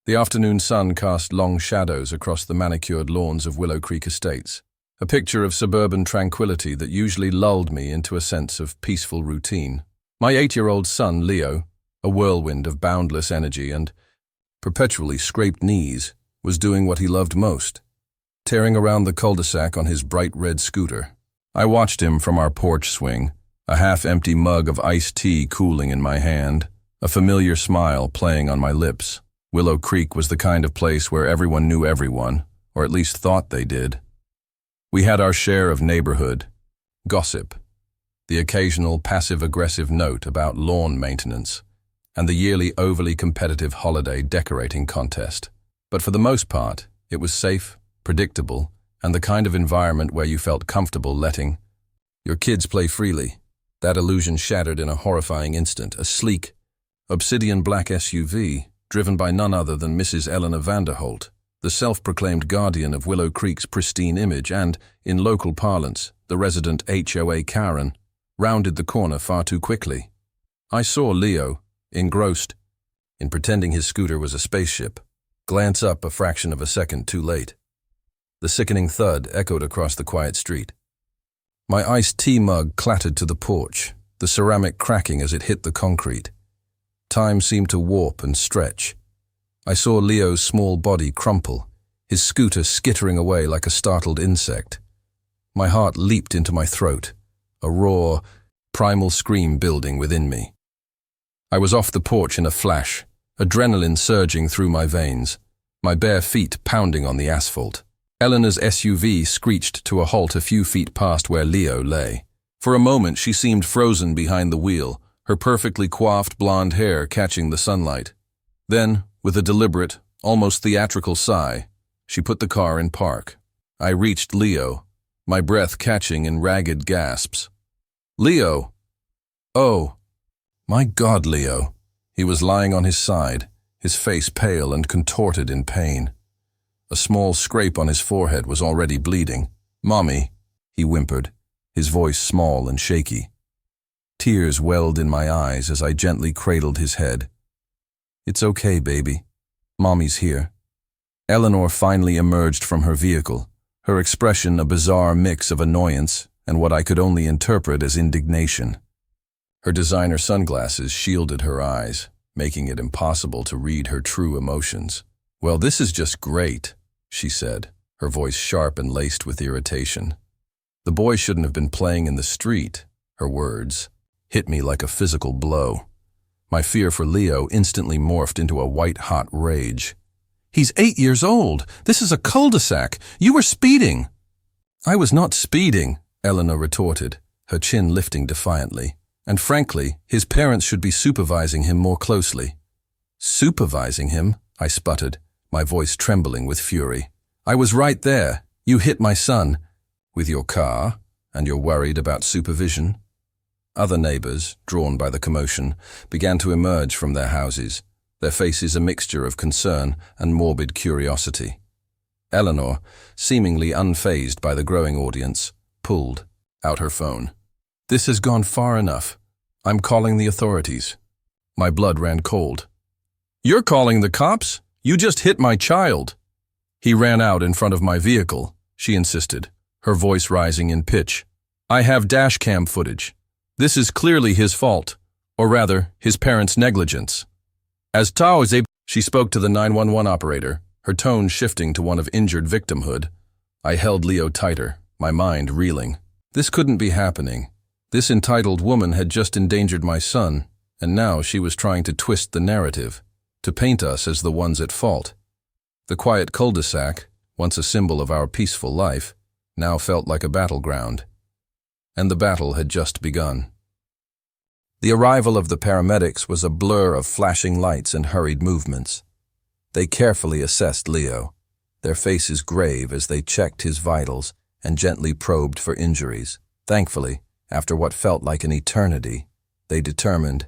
The afternoon sun cast long shadows across the manicured lawns of Willow Creek Estates, a picture of suburban tranquility that usually lulled me into a sense of peaceful routine. My 8-year-old son, Leo, a whirlwind of boundless energy and perpetually scraped knees, was doing what he loved most, tearing around the cul-de-sac on his bright red scooter. I watched him from our porch swing, a half-empty mug of iced tea cooling in my hand, a familiar smile playing on my lips. Willow Creek was the kind of place where everyone knew everyone, or at least thought they did. We had our share of neighborhood gossip, the occasional passive-aggressive note about lawn maintenance, and the yearly overly competitive holiday decorating contest. But for the most part, it was safe, predictable, and the kind of environment where you felt comfortable letting your kids play freely. That illusion shattered in a horrifying instant. A sleek, obsidian black SUV, driven by none other than Mrs. Eleanor Vanderholt, the self-proclaimed guardian of Willow Creek's pristine image and, in local parlance, the resident HOA Karen, rounded the corner far too quickly. I saw Leo, engrossed in pretending his scooter was a spaceship, glance up a fraction of a second too late. The sickening thud echoed across the quiet street. My iced tea mug clattered to the porch, the ceramic cracking as it hit the concrete. Time seemed to warp and stretch. I saw Leo's small body crumple, his scooter skittering away like a startled insect. My heart leaped into my throat, a raw, primal scream building within me. I was off the porch in a flash, adrenaline surging through my veins, my bare feet pounding on the asphalt. Eleanor's SUV screeched to a halt a few feet past where Leo lay. For a moment she seemed frozen behind the wheel, her perfectly coiffed blonde hair catching the sunlight. Then, with a deliberate, almost theatrical sigh, she put the car in park. I reached Leo, my breath catching in ragged gasps. "Leo!" "Oh, my God, Leo!" He was lying on his side, his face pale and contorted in pain. A small scrape on his forehead was already bleeding. "Mommy," he whimpered, his voice small and shaky. Tears welled in my eyes as I gently cradled his head. "It's okay, baby. Mommy's here." Eleanor finally emerged from her vehicle, her expression a bizarre mix of annoyance and what I could only interpret as indignation. Her designer sunglasses shielded her eyes, making it impossible to read her true emotions. "Well, this is just great," she said, her voice sharp and laced with irritation. "The boy shouldn't have been playing in the street." Her words hit me like a physical blow. My fear for Leo instantly morphed into a white-hot rage. "He's 8 years old. This is a cul-de-sac. You were speeding." "I was not speeding," Eleanor retorted, her chin lifting defiantly. "And frankly, his parents should be supervising him more closely." "Supervising him?" I sputtered, my voice trembling with fury. "I was right there. You hit my son." "With your car? And you're worried about supervision?" Other neighbors, drawn by the commotion, began to emerge from their houses, their faces a mixture of concern and morbid curiosity. Eleanor, seemingly unfazed by the growing audience, pulled out her phone. "This has gone far enough. I'm calling the authorities." My blood ran cold. "You're calling the cops? You just hit my child." "He ran out in front of my vehicle," she insisted, her voice rising in pitch. "I have dashcam footage. This is clearly his fault, or rather, his parents' negligence." As Tao is able, she spoke to the 911 operator, her tone shifting to one of injured victimhood. I held Leo tighter, my mind reeling. This couldn't be happening. This entitled woman had just endangered my son, and now she was trying to twist the narrative, to paint us as the ones at fault. The quiet cul-de-sac, once a symbol of our peaceful life, now felt like a battleground. And the battle had just begun. The arrival of the paramedics was a blur of flashing lights and hurried movements. They carefully assessed Leo, their faces grave as they checked his vitals and gently probed for injuries. Thankfully, after what felt like an eternity, they determined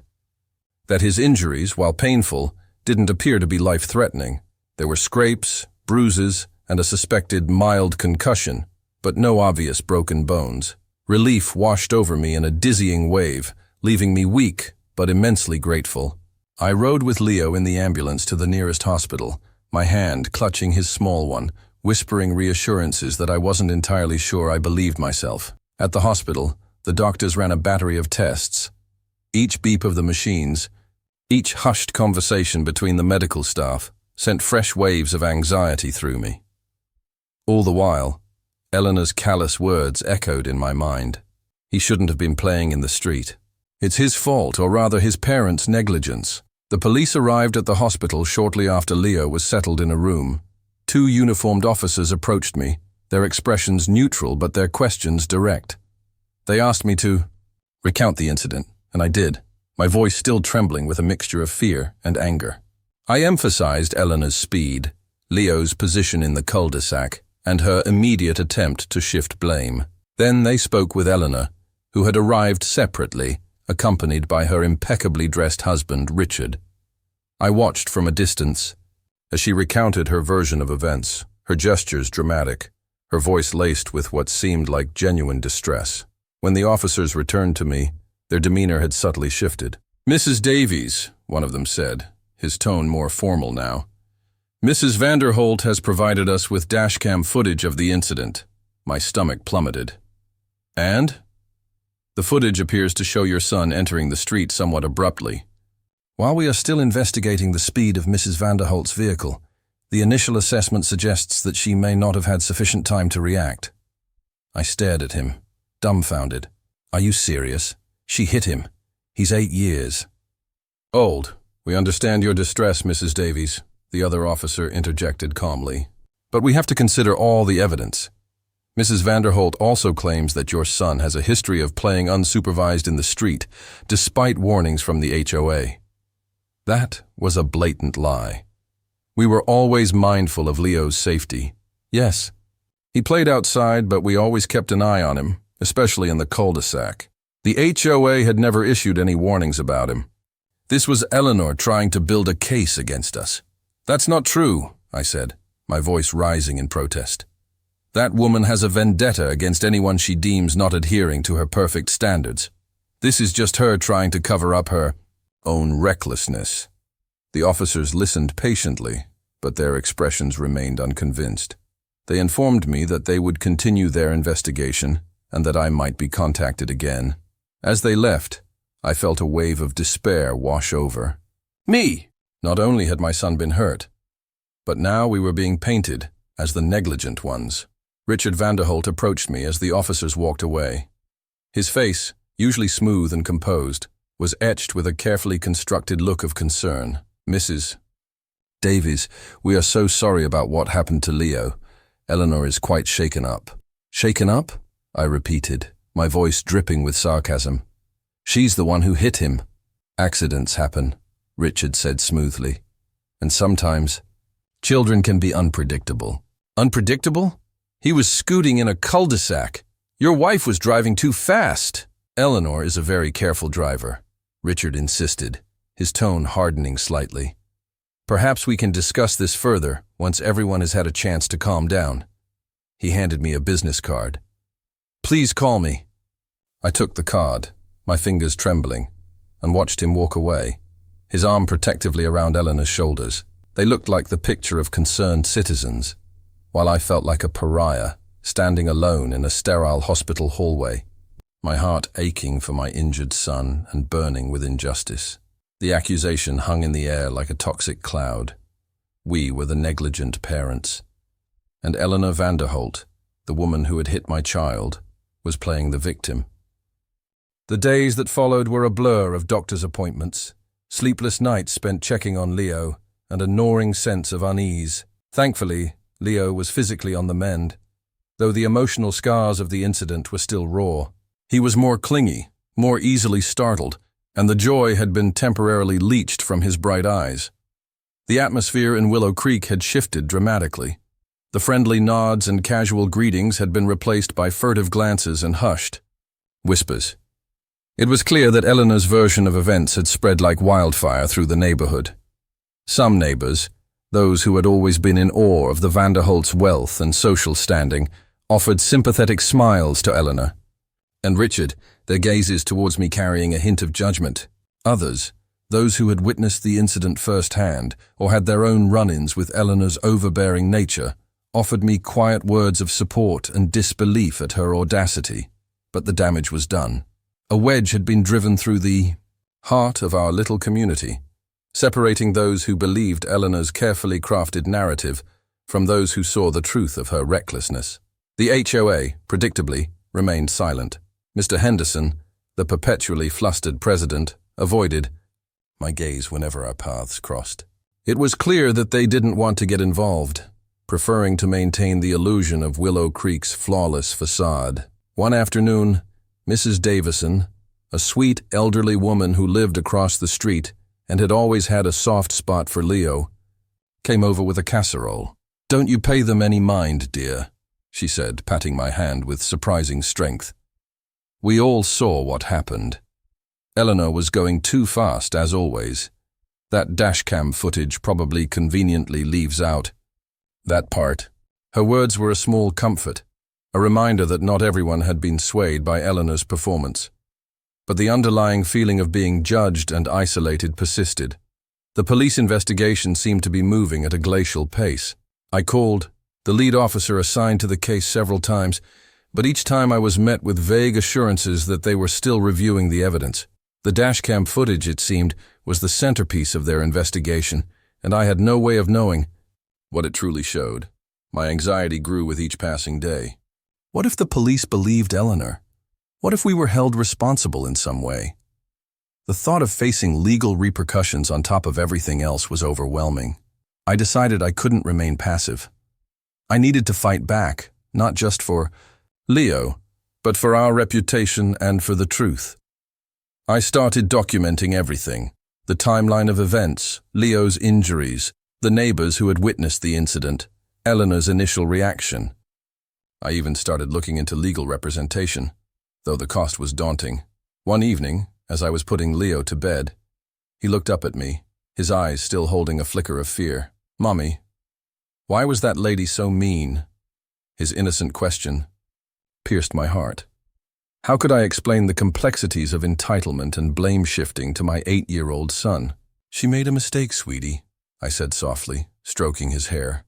that his injuries, while painful, didn't appear to be life-threatening. There were scrapes, bruises, and a suspected mild concussion, but no obvious broken bones. Relief washed over me in a dizzying wave, leaving me weak but immensely grateful. I rode with Leo in the ambulance to the nearest hospital, my hand clutching his small one, whispering reassurances that I wasn't entirely sure I believed myself. At the hospital, the doctors ran a battery of tests. Each beep of the machines, each hushed conversation between the medical staff, sent fresh waves of anxiety through me. All the while, Eleanor's callous words echoed in my mind. He shouldn't have been playing in the street. It's his fault, or rather his parents' negligence. The police arrived at the hospital shortly after Leo was settled in a room. 2 uniformed officers approached me, their expressions neutral but their questions direct. They asked me to recount the incident, and I did, my voice still trembling with a mixture of fear and anger. I emphasized Eleanor's speed, Leo's position in the cul-de-sac, and her immediate attempt to shift blame. Then they spoke with Eleanor, who had arrived separately, accompanied by her impeccably dressed husband, Richard. I watched from a distance as she recounted her version of events, her gestures dramatic, her voice laced with what seemed like genuine distress. When the officers returned to me, their demeanor had subtly shifted. "Mrs. Davies," one of them said, his tone more formal now, "Mrs. Vanderholt has provided us with dashcam footage of the incident." My stomach plummeted. "And?" "The footage appears to show your son entering the street somewhat abruptly. While we are still investigating the speed of Mrs. Vanderholt's vehicle, the initial assessment suggests that she may not have had sufficient time to react." I stared at him, dumbfounded. "Are you serious? She hit him. He's 8 years. "Old. We understand your distress, Mrs. Davies," the other officer interjected calmly. "But we have to consider all the evidence. Mrs. Vanderholt also claims that your son has a history of playing unsupervised in the street, despite warnings from the HOA. That was a blatant lie. We were always mindful of Leo's safety. Yes, he played outside, but we always kept an eye on him, especially in the cul-de-sac. The HOA had never issued any warnings about him. This was Eleanor trying to build a case against us." "That's not true," I said, my voice rising in protest. "That woman has a vendetta against anyone she deems not adhering to her perfect standards. This is just her trying to cover up her own recklessness." The officers listened patiently, but their expressions remained unconvinced. They informed me that they would continue their investigation and that I might be contacted again. As they left, I felt a wave of despair wash over me. Not only had my son been hurt, but now we were being painted as the negligent ones. Richard Vanderholt approached me as the officers walked away. His face, usually smooth and composed, was etched with a carefully constructed look of concern. "Mrs. Davies, we are so sorry about what happened to Leo. Eleanor is quite shaken up." "Shaken up?" I repeated, my voice dripping with sarcasm. "She's the one who hit him." "Accidents happen," Richard said smoothly. "And sometimes, children can be unpredictable." "Unpredictable? He was scooting in a cul-de-sac. Your wife was driving too fast." "Eleanor is a very careful driver," Richard insisted, his tone hardening slightly. "Perhaps we can discuss this further once everyone has had a chance to calm down." He handed me a business card. "Please call me." I took the card, my fingers trembling, and watched him walk away, his arm protectively around Eleanor's shoulders. They looked like the picture of concerned citizens, while I felt like a pariah, standing alone in a sterile hospital hallway, my heart aching for my injured son and burning with injustice. The accusation hung in the air like a toxic cloud. We were the negligent parents, and Eleanor Vanderholt, the woman who had hit my child, was playing the victim. The days that followed were a blur of doctor's appointments, sleepless nights spent checking on Leo, and a gnawing sense of unease. Thankfully, Leo was physically on the mend, though the emotional scars of the incident were still raw. He was more clingy, more easily startled, and the joy had been temporarily leached from his bright eyes. The atmosphere in Willow Creek had shifted dramatically. The friendly nods and casual greetings had been replaced by furtive glances and hushed whispers. It was clear that Eleanor's version of events had spread like wildfire through the neighborhood. Some neighbors, those who had always been in awe of the Vanderholt's wealth and social standing, offered sympathetic smiles to Eleanor. And Richard, their gazes towards me carrying a hint of judgment. Others, Those who had witnessed the incident firsthand or had their own run-ins with Eleanor's overbearing nature offered me quiet words of support and disbelief at her audacity, but the damage was done. A wedge had been driven through the heart of our little community, separating those who believed Eleanor's carefully crafted narrative from those who saw the truth of her recklessness. The HOA, predictably, remained silent. Mr. Henderson, the perpetually flustered president, avoided my gaze whenever our paths crossed. It was clear that they didn't want to get involved, preferring to maintain the illusion of Willow Creek's flawless facade. One afternoon, Mrs. Davison, a sweet elderly woman who lived across the street and had always had a soft spot for Leo, came over with a casserole. "Don't you pay them any mind, dear," she said, patting my hand with surprising strength. We all saw what happened. Eleanor was going too fast, as always. That dashcam footage probably conveniently leaves out that part. Her words were a small comfort, a reminder that not everyone had been swayed by Eleanor's performance. But the underlying feeling of being judged and isolated persisted. The police investigation seemed to be moving at a glacial pace. I called the lead officer assigned to the case several times, but each time I was met with vague assurances that they were still reviewing the evidence. The dashcam footage, it seemed, was the centerpiece of their investigation, and I had no way of knowing what it truly showed. My anxiety grew with each passing day. What if the police believed Eleanor? What if we were held responsible in some way? The thought of facing legal repercussions on top of everything else was overwhelming. I decided I couldn't remain passive. I needed to fight back, not just for Leo, but for our reputation and for the truth. I started documenting everything: the timeline of events, Leo's injuries, the neighbors who had witnessed the incident, Eleanor's initial reaction. I even started looking into legal representation, though the cost was daunting. One evening, as I was putting Leo to bed, he looked up at me, his eyes still holding a flicker of fear. "Mommy, why was that lady so mean?" His innocent question pierced my heart. How could I explain the complexities of entitlement and blame-shifting to my 8-year-old son? "She made a mistake, sweetie," I said softly, stroking his hair.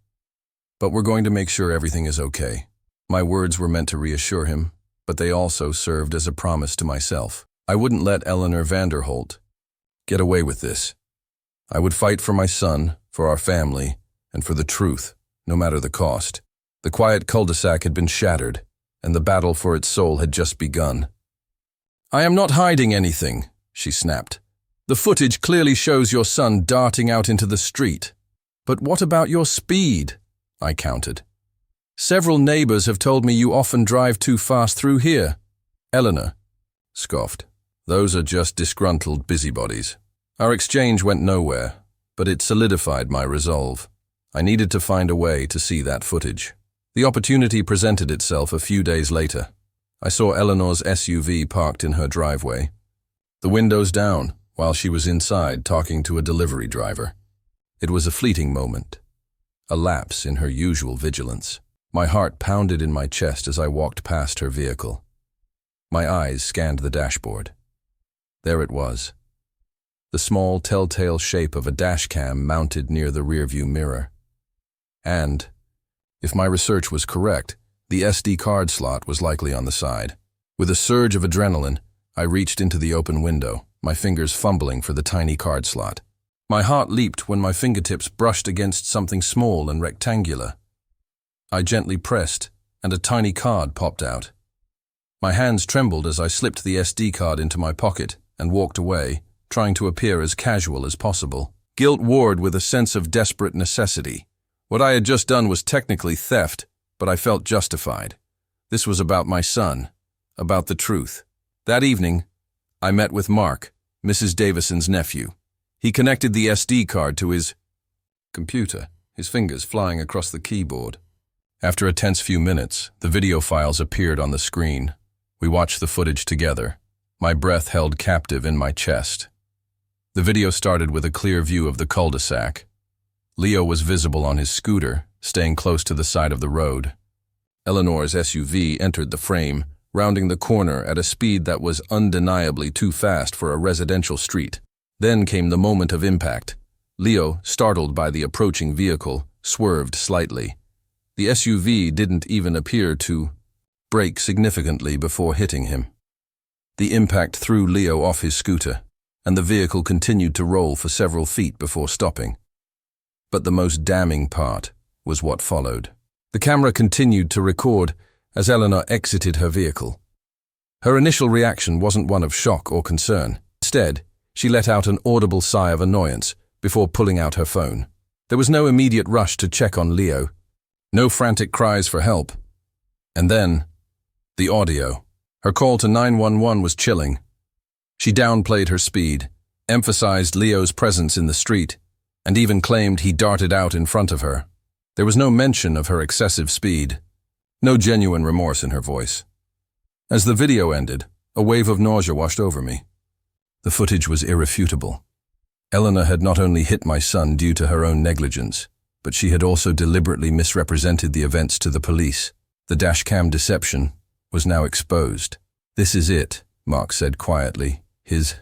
"But we're going to make sure everything is okay." My words were meant to reassure him, but they also served as a promise to myself. I wouldn't let Eleanor Vanderholt get away with this. I would fight for my son, for our family, and for the truth, no matter the cost. The quiet cul-de-sac had been shattered, and the battle for its soul had just begun. "I am not hiding anything," she snapped. "The footage clearly shows your son darting out into the street." "But what about your speed?" I countered. "Several neighbors have told me you often drive too fast through here." Eleanor scoffed. "Those are just disgruntled busybodies." Our exchange went nowhere, but it solidified my resolve. I needed to find a way to see that footage. The opportunity presented itself a few days later. I saw Eleanor's SUV parked in her driveway, the windows down, while she was inside talking to a delivery driver. It was a fleeting moment, a lapse in her usual vigilance. My heart pounded in my chest as I walked past her vehicle. My eyes scanned the dashboard. There it was, the small telltale shape of a dashcam mounted near the rearview mirror. And, if my research was correct, the SD card slot was likely on the side. With a surge of adrenaline, I reached into the open window, my fingers fumbling for the tiny card slot. My heart leaped when my fingertips brushed against something small and rectangular. I gently pressed, and a tiny card popped out. My hands trembled as I slipped the SD card into my pocket and walked away, trying to appear as casual as possible. Guilt warred with a sense of desperate necessity. What I had just done was technically theft, but I felt justified. This was about my son, about the truth. That evening, I met with Mark, Mrs. Davison's nephew. He connected the SD card to his computer, his fingers flying across the keyboard. After a tense few minutes, the video files appeared on the screen. We watched the footage together, my breath held captive in my chest. The video started with a clear view of the cul-de-sac. Leo was visible on his scooter, staying close to the side of the road. Eleanor's SUV entered the frame, rounding the corner at a speed that was undeniably too fast for a residential street. Then came the moment of impact. Leo, startled by the approaching vehicle, swerved slightly. The SUV didn't even appear to brake significantly before hitting him. The impact threw Leo off his scooter, and the vehicle continued to roll for several feet before stopping. But the most damning part was what followed. The camera continued to record as Eleanor exited her vehicle. Her initial reaction wasn't one of shock or concern. Instead, she let out an audible sigh of annoyance before pulling out her phone. There was no immediate rush to check on Leo, no frantic cries for help. And then, the audio. Her call to 911 was chilling. She downplayed her speed, emphasized Leo's presence in the street, and even claimed he darted out in front of her. There was no mention of her excessive speed, no genuine remorse in her voice. As the video ended, a wave of nausea washed over me. The footage was irrefutable. Eleanor had not only hit my son due to her own negligence, but she had also deliberately misrepresented the events to the police. The dashcam deception was now exposed. "This is it," Mark said quietly, his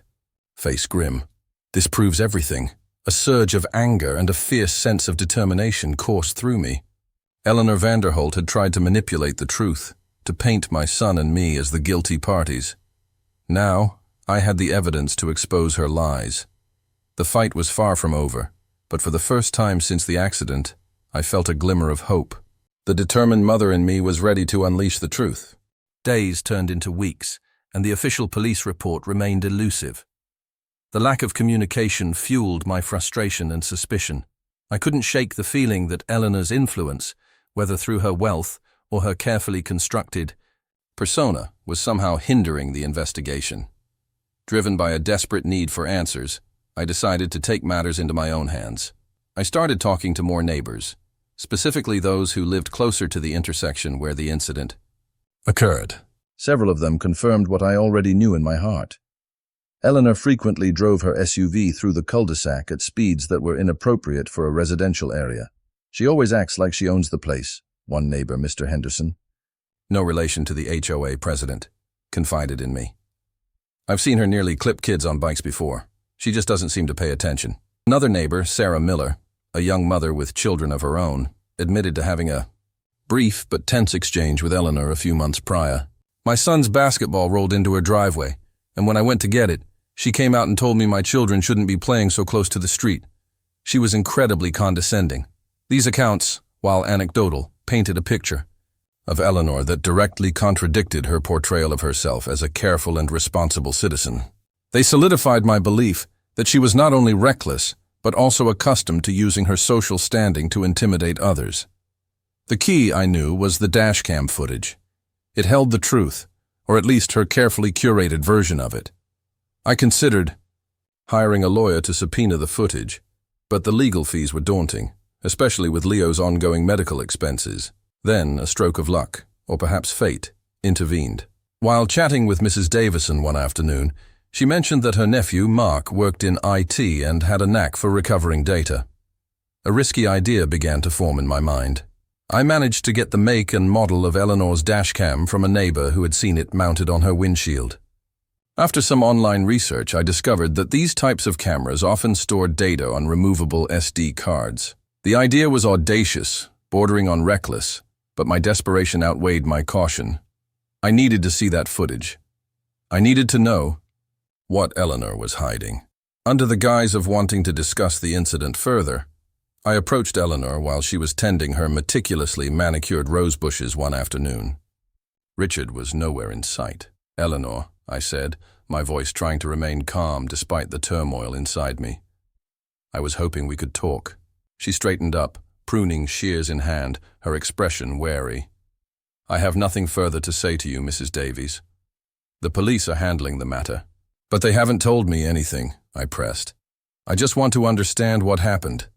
face grim. "This proves everything." A surge of anger and a fierce sense of determination coursed through me. Eleanor Vanderholt had tried to manipulate the truth, to paint my son and me as the guilty parties. Now, I had the evidence to expose her lies. The fight was far from over, but for the first time since the accident, I felt a glimmer of hope. The determined mother in me was ready to unleash the truth. Days turned into weeks, and the official police report remained elusive. The lack of communication fueled my frustration and suspicion. I couldn't shake the feeling that Eleanor's influence, whether through her wealth or her carefully constructed persona, was somehow hindering the investigation. Driven by a desperate need for answers, I decided to take matters into my own hands. I started talking to more neighbors, specifically those who lived closer to the intersection where the incident occurred. Several of them confirmed what I already knew in my heart. Eleanor frequently drove her SUV through the cul-de-sac at speeds that were inappropriate for a residential area. "She always acts like she owns the place," one neighbor, Mr. Henderson, no relation to the HOA president, confided in me. "I've seen her nearly clip kids on bikes before. She just doesn't seem to pay attention." Another neighbor, Sarah Miller, a young mother with children of her own, admitted to having a brief but tense exchange with Eleanor a few months prior. "My son's basketball rolled into her driveway, and when I went to get it, she came out and told me my children shouldn't be playing so close to the street. She was incredibly condescending." These accounts, while anecdotal, painted a picture of Eleanor that directly contradicted her portrayal of herself as a careful and responsible citizen. They solidified my belief that she was not only reckless, but also accustomed to using her social standing to intimidate others. The key, I knew, was the dashcam footage. It held the truth, or at least her carefully curated version of it. I considered hiring a lawyer to subpoena the footage, but the legal fees were daunting, especially with Leo's ongoing medical expenses. Then a stroke of luck, or perhaps fate, intervened. While chatting with Mrs. Davison one afternoon, she mentioned that her nephew, Mark, worked in IT and had a knack for recovering data. A risky idea began to form in my mind. I managed to get the make and model of Eleanor's dashcam from a neighbor who had seen it mounted on her windshield. After some online research, I discovered that these types of cameras often store data on removable SD cards. The idea was audacious, bordering on reckless, but my desperation outweighed my caution. I needed to see that footage. I needed to know what Eleanor was hiding. Under the guise of wanting to discuss the incident further, I approached Eleanor while she was tending her meticulously manicured rose bushes one afternoon. Richard was nowhere in sight. "Eleanor," I said, my voice trying to remain calm despite the turmoil inside me. "I was hoping we could talk." She straightened up, pruning shears in hand, her expression wary. "I have nothing further to say to you, Mrs. Davies. The police are handling the matter." "But they haven't told me anything," I pressed. "I just want to understand what happened.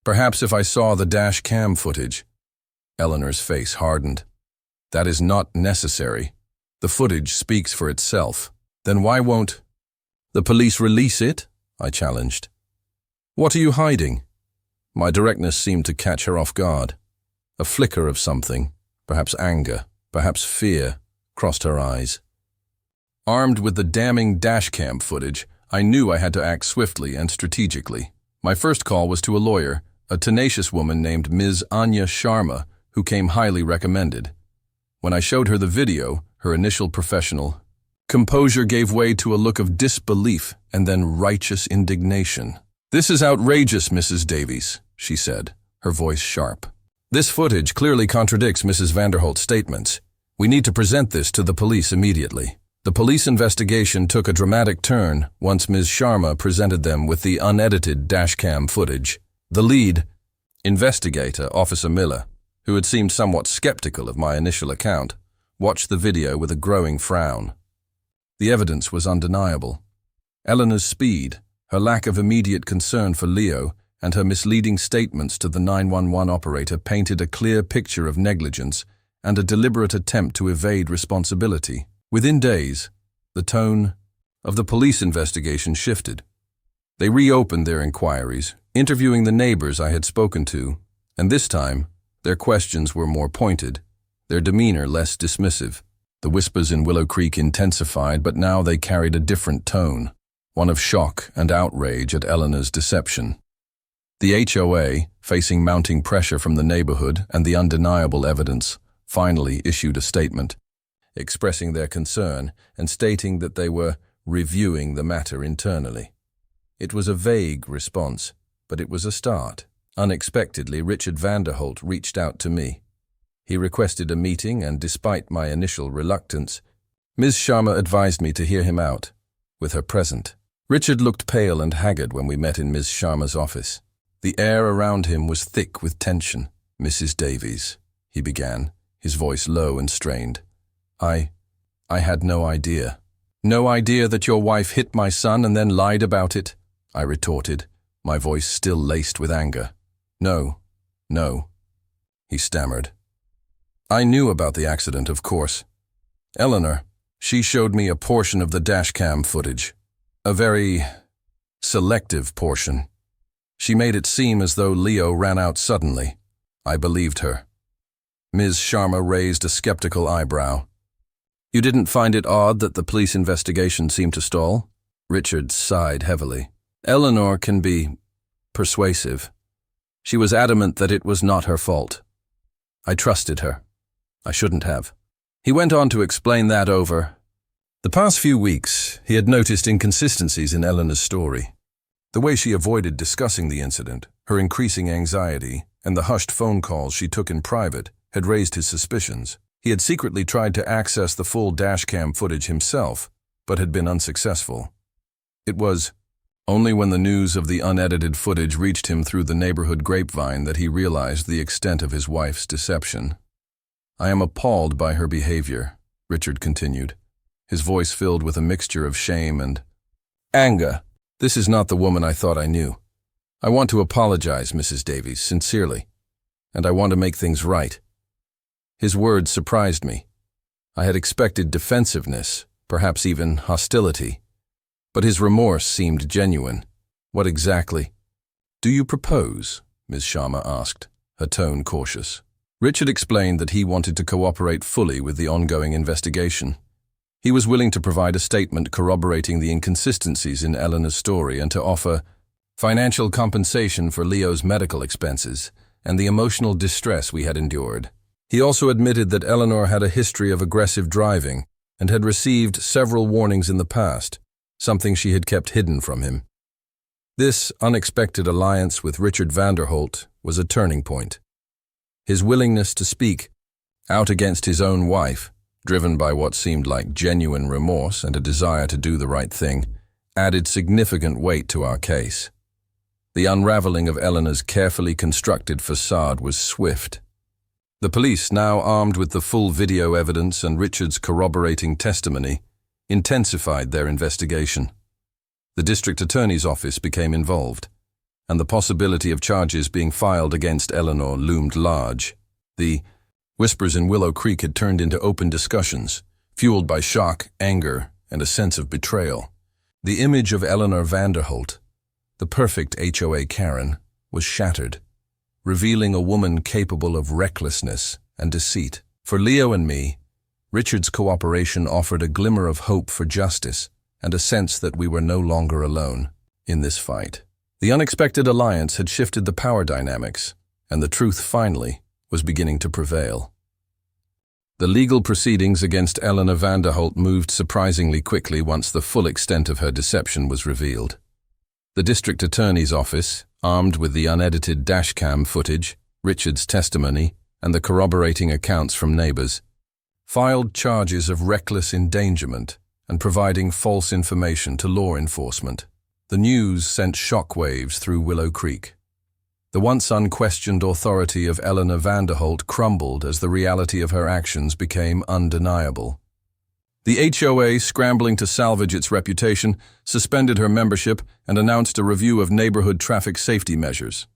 Perhaps if I saw the dash cam footage." Eleanor's face hardened. "That is not necessary. The footage speaks for itself. Then why won't the police release it?" I challenged. "What are you hiding?" My directness seemed to catch her off guard. A flicker of something, perhaps anger, perhaps fear, crossed her eyes. Armed with the damning dashcam footage, I knew I had to act swiftly and strategically. My first call was to a lawyer, a tenacious woman named Ms. Anya Sharma, who came highly recommended. When I showed her the video, her initial professional composure gave way to a look of disbelief and then righteous indignation. "This is outrageous, Mrs. Davies," she said, her voice sharp. "This footage clearly contradicts Mrs. Vanderholt's statements. We need to present this to the police immediately." The police investigation took a dramatic turn once Ms. Sharma presented them with the unedited dashcam footage. The lead investigator, Officer Miller, who had seemed somewhat skeptical of my initial account, watched the video with a growing frown. The evidence was undeniable. Eleanor's speed, her lack of immediate concern for Leo, and her misleading statements to the 911 operator painted a clear picture of negligence and a deliberate attempt to evade responsibility. Within days, the tone of the police investigation shifted. They reopened their inquiries, interviewing the neighbors I had spoken to, and this time, their questions were more pointed, their demeanor less dismissive. The whispers in Willow Creek intensified, but now they carried a different tone, one of shock and outrage at Eleanor's deception. The HOA, facing mounting pressure from the neighborhood and the undeniable evidence, finally issued a statement, expressing their concern and stating that they were reviewing the matter internally. It was a vague response, but it was a start. Unexpectedly, Richard Vanderholt reached out to me. He requested a meeting, and despite my initial reluctance, Ms. Sharma advised me to hear him out, with her present. Richard looked pale and haggard when we met in Ms. Sharma's office. The air around him was thick with tension. "Mrs. Davies," he began, his voice low and strained. I had no idea. "No idea that your wife hit my son and then lied about it?" I retorted, my voice still laced with anger. No, he stammered. "I knew about the accident, of course. Eleanor, she showed me a portion of the dashcam footage. A very selective portion. She made it seem as though Leo ran out suddenly. I believed her." Ms. Sharma raised a skeptical eyebrow. "You didn't find it odd that the police investigation seemed to stall?" Richard sighed heavily. "Eleanor can be persuasive. She was adamant that it was not her fault. I trusted her. I shouldn't have." He went on to explain that over the past few weeks, he had noticed inconsistencies in Eleanor's story. The way she avoided discussing the incident, her increasing anxiety, and the hushed phone calls she took in private had raised his suspicions. He had secretly tried to access the full dashcam footage himself, but had been unsuccessful. It was only when the news of the unedited footage reached him through the neighborhood grapevine that he realized the extent of his wife's deception. "I am appalled by her behavior," Richard continued, his voice filled with a mixture of shame and anger. "This is not the woman I thought I knew. I want to apologize, Mrs. Davies, sincerely, and I want to make things right." His words surprised me. I had expected defensiveness, perhaps even hostility, but his remorse seemed genuine. "What exactly do you propose?" Ms. Sharma asked, her tone cautious. Richard explained that he wanted to cooperate fully with the ongoing investigation. He was willing to provide a statement corroborating the inconsistencies in Eleanor's story and to offer financial compensation for Leo's medical expenses and the emotional distress we had endured. He also admitted that Eleanor had a history of aggressive driving and had received several warnings in the past, something she had kept hidden from him. This unexpected alliance with Richard Vanderholt was a turning point. His willingness to speak out against his own wife, driven by what seemed like genuine remorse and a desire to do the right thing, added significant weight to our case. The unraveling of Eleanor's carefully constructed facade was swift. The police, now armed with the full video evidence and Richard's corroborating testimony, intensified their investigation. The district attorney's office became involved, and the possibility of charges being filed against Eleanor loomed large. The whispers in Willow Creek had turned into open discussions, fueled by shock, anger, and a sense of betrayal. The image of Eleanor Vanderholt, the perfect HOA Karen, was shattered, revealing a woman capable of recklessness and deceit. For Leo and me, Richard's cooperation offered a glimmer of hope for justice, and a sense that we were no longer alone in this fight. The unexpected alliance had shifted the power dynamics, and the truth finally was beginning to prevail. The legal proceedings against Eleanor Vanderholt moved surprisingly quickly once the full extent of her deception was revealed. The district attorney's office, armed with the unedited dashcam footage, Richard's testimony, and the corroborating accounts from neighbors, filed charges of reckless endangerment and providing false information to law enforcement. The news sent shockwaves through Willow Creek. The once unquestioned authority of Eleanor Vanderholt crumbled as the reality of her actions became undeniable. The HOA, scrambling to salvage its reputation, suspended her membership and announced a review of neighborhood traffic safety measures.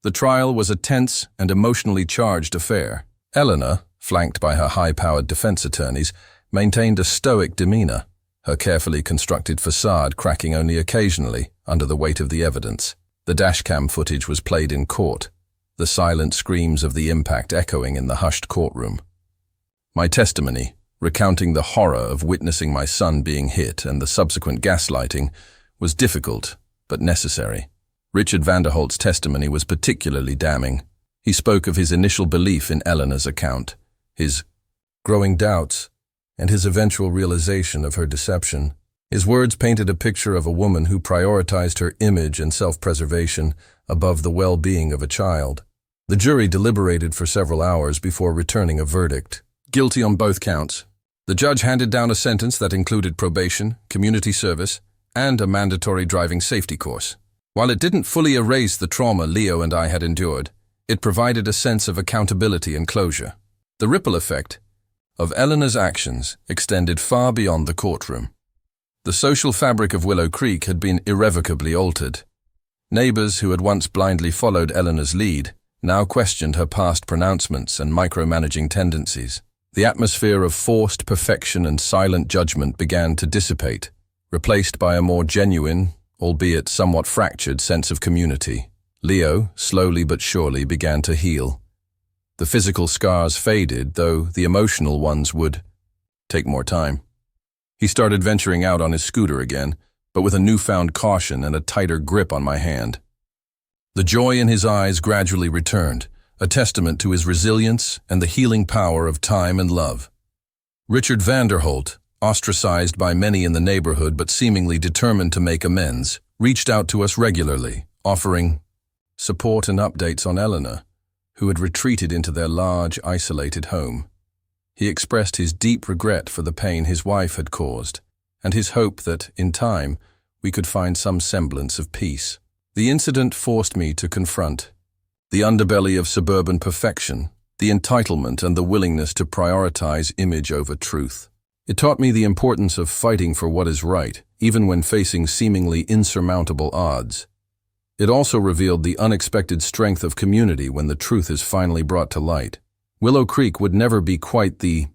The trial was a tense and emotionally charged affair. Eleanor, flanked by her high-powered defense attorneys, maintained a stoic demeanor, her carefully constructed facade cracking only occasionally under the weight of the evidence. The dashcam footage was played in court, the silent screams of the impact echoing in the hushed courtroom. My testimony, recounting the horror of witnessing my son being hit and the subsequent gaslighting, was difficult but necessary. Richard Vanderholt's testimony was particularly damning. He spoke of his initial belief in Eleanor's account, his growing doubts, and his eventual realization of her deception. His words painted a picture of a woman who prioritized her image and self-preservation above the well-being of a child. The jury deliberated for several hours before returning a verdict. Guilty on both counts. The judge handed down a sentence that included probation, community service, and a mandatory driving safety course. While it didn't fully erase the trauma Leo and I had endured, it provided a sense of accountability and closure. The ripple effect of Eleanor's actions extended far beyond the courtroom. The social fabric of Willow Creek had been irrevocably altered. Neighbors who had once blindly followed Eleanor's lead now questioned her past pronouncements and micromanaging tendencies. The atmosphere of forced perfection and silent judgment began to dissipate, replaced by a more genuine, albeit somewhat fractured sense of community. Leo, slowly but surely, began to heal. The physical scars faded, though the emotional ones would take more time. He started venturing out on his scooter again, but with a newfound caution and a tighter grip on my hand. The joy in his eyes gradually returned, a testament to his resilience and the healing power of time and love. Richard Vanderholt, ostracized by many in the neighborhood but seemingly determined to make amends, reached out to us regularly, offering support and updates on Eleanor, who had retreated into their large, isolated home. He expressed his deep regret for the pain his wife had caused, and his hope that, in time, we could find some semblance of peace. The incident forced me to confront the underbelly of suburban perfection, the entitlement and the willingness to prioritize image over truth. It taught me the importance of fighting for what is right, even when facing seemingly insurmountable odds. It also revealed the unexpected strength of community when the truth is finally brought to light. Willow Creek would never be quite the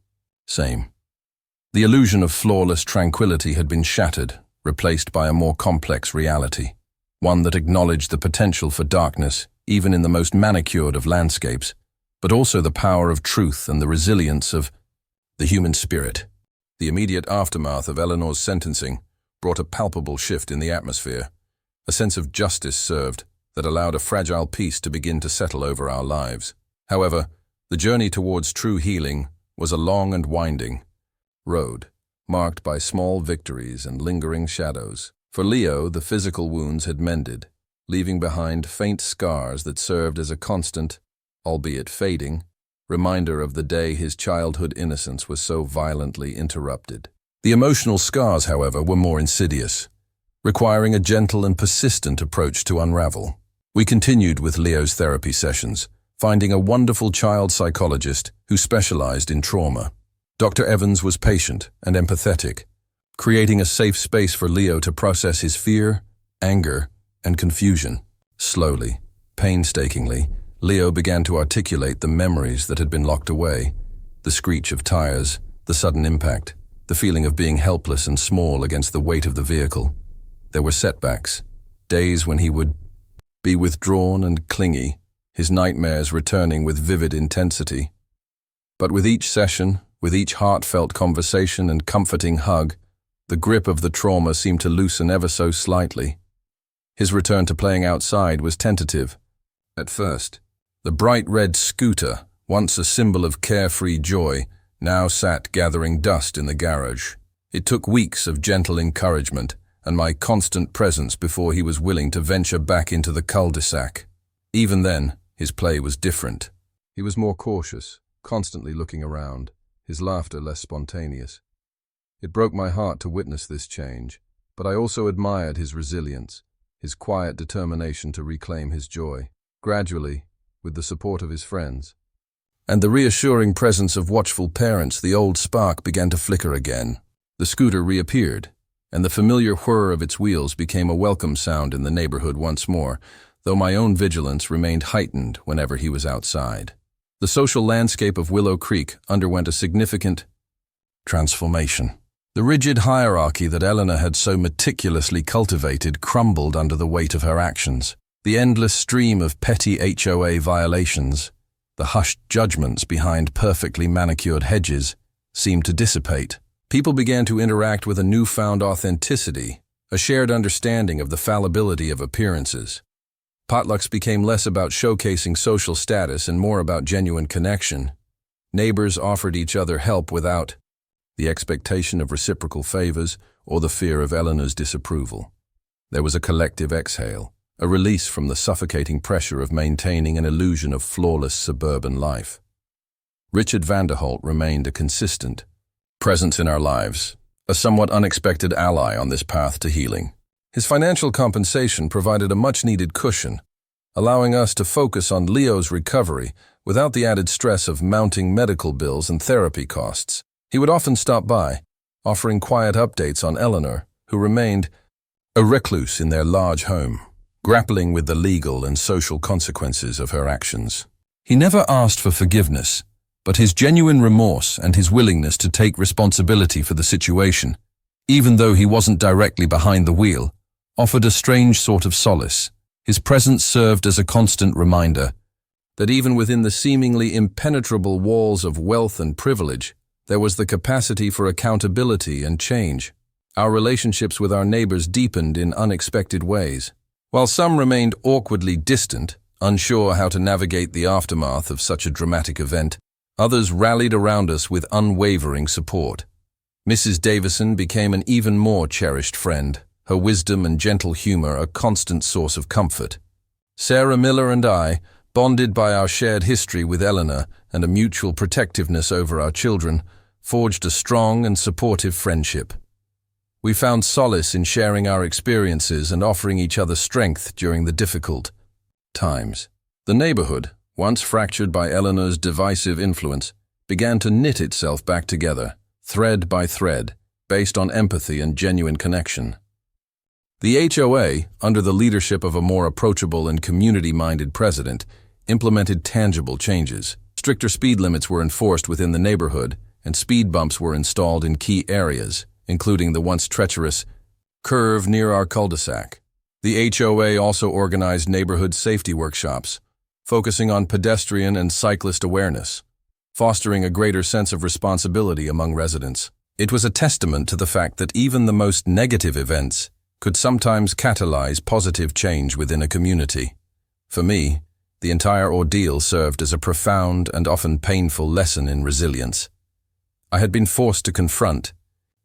same. The illusion of flawless tranquility had been shattered, replaced by a more complex reality, one that acknowledged the potential for darkness, even in the most manicured of landscapes, but also the power of truth and the resilience of the human spirit. The immediate aftermath of Eleanor's sentencing brought a palpable shift in the atmosphere, a sense of justice served that allowed a fragile peace to begin to settle over our lives. However, the journey towards true healing was a long and winding road, marked by small victories and lingering shadows. For Leo, the physical wounds had mended, leaving behind faint scars that served as a constant, albeit fading, reminder of the day his childhood innocence was so violently interrupted. The emotional scars, however, were more insidious, requiring a gentle and persistent approach to unravel. We continued with Leo's therapy sessions, finding a wonderful child psychologist who specialized in trauma. Dr. Evans was patient and empathetic, creating a safe space for Leo to process his fear, anger, and confusion. Slowly, painstakingly, Leo began to articulate the memories that had been locked away, the screech of tires, the sudden impact, the feeling of being helpless and small against the weight of the vehicle. There were setbacks, days when he would be withdrawn and clingy, his nightmares returning with vivid intensity. But with each session, with each heartfelt conversation and comforting hug, The grip of the trauma seemed to loosen ever so slightly. His return to playing outside was tentative. At first, the bright red scooter, once a symbol of carefree joy, now sat gathering dust in the garage. It took weeks of gentle encouragement and my constant presence before he was willing to venture back into the cul-de-sac. Even then, his play was different. He was more cautious, constantly looking around, his laughter less spontaneous. It broke my heart to witness this change, but I also admired his resilience, his quiet determination to reclaim his joy. Gradually, with the support of his friends, and the reassuring presence of watchful parents, the old spark began to flicker again. The scooter reappeared, and the familiar whir of its wheels became a welcome sound in the neighborhood once more, though my own vigilance remained heightened whenever he was outside. The social landscape of Willow Creek underwent a significant transformation. The rigid hierarchy that Eleanor had so meticulously cultivated crumbled under the weight of her actions. The endless stream of petty HOA violations, the hushed judgments behind perfectly manicured hedges, seemed to dissipate. People began to interact with a newfound authenticity, a shared understanding of the fallibility of appearances. Potlucks became less about showcasing social status and more about genuine connection. Neighbors offered each other help without the expectation of reciprocal favors or the fear of Eleanor's disapproval. There was a collective exhale, a release from the suffocating pressure of maintaining an illusion of flawless suburban life. Richard Vanderholt remained a consistent presence in our lives, a somewhat unexpected ally on this path to healing. His financial compensation provided a much-needed cushion, allowing us to focus on Leo's recovery without the added stress of mounting medical bills and therapy costs. He would often stop by, offering quiet updates on Eleanor, who remained a recluse in their large home, grappling with the legal and social consequences of her actions. He never asked for forgiveness, but his genuine remorse and his willingness to take responsibility for the situation, even though he wasn't directly behind the wheel, offered a strange sort of solace. His presence served as a constant reminder that even within the seemingly impenetrable walls of wealth and privilege, there was the capacity for accountability and change. Our relationships with our neighbors deepened in unexpected ways. While some remained awkwardly distant, unsure how to navigate the aftermath of such a dramatic event, others rallied around us with unwavering support. Mrs. Davison became an even more cherished friend, her wisdom and gentle humor a constant source of comfort. Sarah Miller and I, bonded by our shared history with Eleanor and a mutual protectiveness over our children, forged a strong and supportive friendship. We found solace in sharing our experiences and offering each other strength during the difficult times. The neighborhood, once fractured by Eleanor's divisive influence, began to knit itself back together, thread by thread, based on empathy and genuine connection. The HOA, under the leadership of a more approachable and community-minded president, implemented tangible changes. Stricter speed limits were enforced within the neighborhood, and speed bumps were installed in key areas, including the once treacherous curve near our cul-de-sac. The HOA also organized neighborhood safety workshops, focusing on pedestrian and cyclist awareness, fostering a greater sense of responsibility among residents. It was a testament to the fact that even the most negative events could sometimes catalyze positive change within a community. For me, the entire ordeal served as a profound and often painful lesson in resilience. I had been forced to confront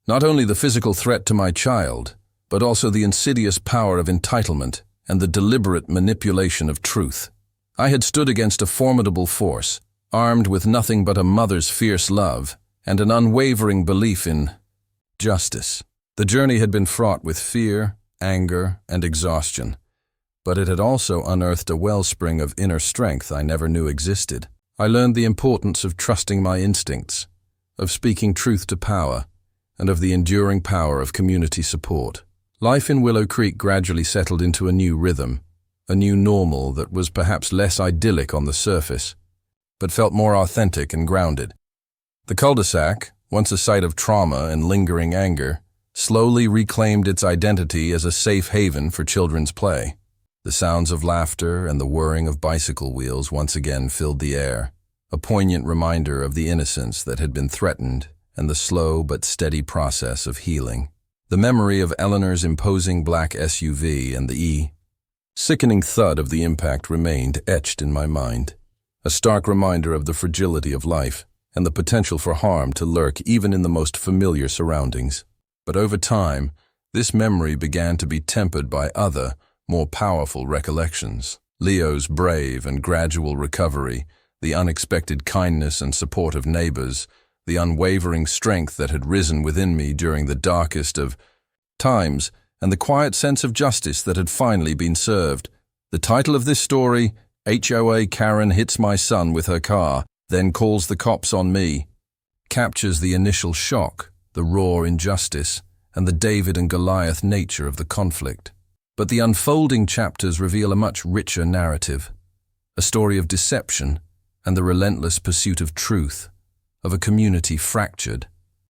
not only the physical threat to my child, but also the insidious power of entitlement and the deliberate manipulation of truth. I had stood against a formidable force, armed with nothing but a mother's fierce love and an unwavering belief in justice. The journey had been fraught with fear, anger, and exhaustion, but it had also unearthed a wellspring of inner strength I never knew existed. I learned the importance of trusting my instincts, of speaking truth to power, and of the enduring power of community support. Life in Willow Creek gradually settled into a new rhythm, a new normal that was perhaps less idyllic on the surface, but felt more authentic and grounded. The cul-de-sac, once a site of trauma and lingering anger, slowly reclaimed its identity as a safe haven for children's play. The sounds of laughter and the whirring of bicycle wheels once again filled the air, a poignant reminder of the innocence that had been threatened and the slow but steady process of healing. The memory of Eleanor's imposing black SUV and the sickening thud of the impact remained etched in my mind, a stark reminder of the fragility of life and the potential for harm to lurk even in the most familiar surroundings. But over time, this memory began to be tempered by other, more powerful recollections. Leo's brave and gradual recovery, the unexpected kindness and support of neighbors, the unwavering strength that had risen within me during the darkest of times, and the quiet sense of justice that had finally been served. The title of this story, HOA Karen hits my son with her car, then calls the cops on me, captures the initial shock, the raw injustice, and the David and Goliath nature of the conflict. But the unfolding chapters reveal a much richer narrative, a story of deception and the relentless pursuit of truth, of a community fractured,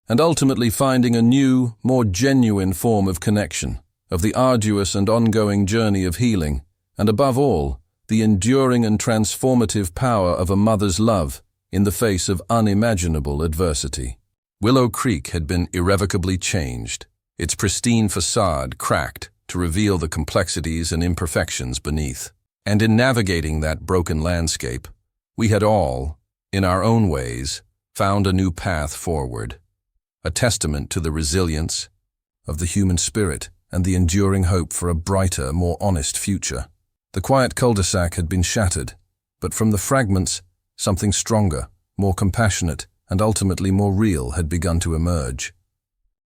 and ultimately finding a new, more genuine form of connection, of the arduous and ongoing journey of healing, and above all, the enduring and transformative power of a mother's love in the face of unimaginable adversity. Willow Creek had been irrevocably changed, its pristine facade cracked to reveal the complexities and imperfections beneath. And in navigating that broken landscape, we had all, in our own ways, found a new path forward, a testament to the resilience of the human spirit and the enduring hope for a brighter, more honest future. The quiet cul-de-sac had been shattered, but from the fragments, something stronger, more compassionate, and ultimately more real had begun to emerge.